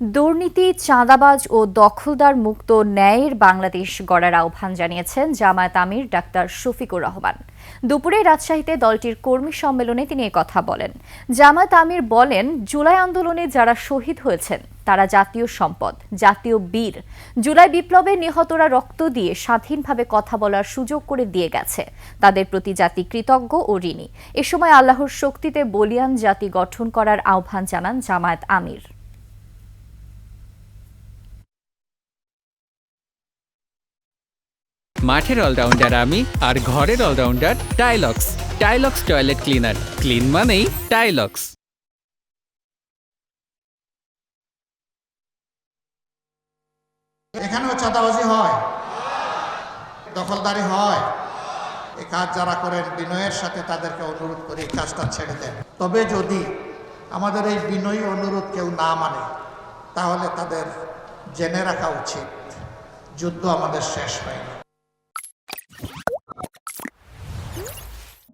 দুর্নীতি, চাঁদাবাজ ও দখলদার মুক্ত ন্যায়ের বাংলাদেশ গড়ার আহ্বান জানিয়েছেন জামায়াত আমির ডাক্তার শফিকুর রহমান। দুপুরে রাজশাহীতে দলটির কর্মী সম্মেলনে তিনি একথা বলেন। জামায়াত আমির বলেন, জুলাই আন্দোলনে যারা শহীদ হয়েছেন তারা জাতীয় সম্পদ, জাতীয় বীর। জুলাই বিপ্লবে নিহতরা রক্ত দিয়ে স্বাধীনভাবে কথা বলার সুযোগ করে দিয়ে গেছে। তাদের প্রতি জাতি কৃতজ্ঞ ও ঋণী। এ সময় আল্লাহর শক্তিতে বলিয়ান জাতি গঠন করার আহ্বান জানান জামায়াত আমির। মাঠের অলরাউন্ডার আমি, আর ঘরের allrounder Tylox. Tylox toilet cleaner, clean মানেই টাইলক্স। এখানেও চাঁদাবাজি হয়, দখলদারি হয়। এই কাজ যারা করেন, বিনয়ের সাথে তাদেরকে অনুরোধ করি এই কাজটা ছেড়ে দেন। তবে যদি আমাদের এই বিনয়ী অনুরোধ কেউ না মানে, তাহলে তাদের জেনে রাখা উচিত যুদ্ধ আমাদের শেষ হয়নি।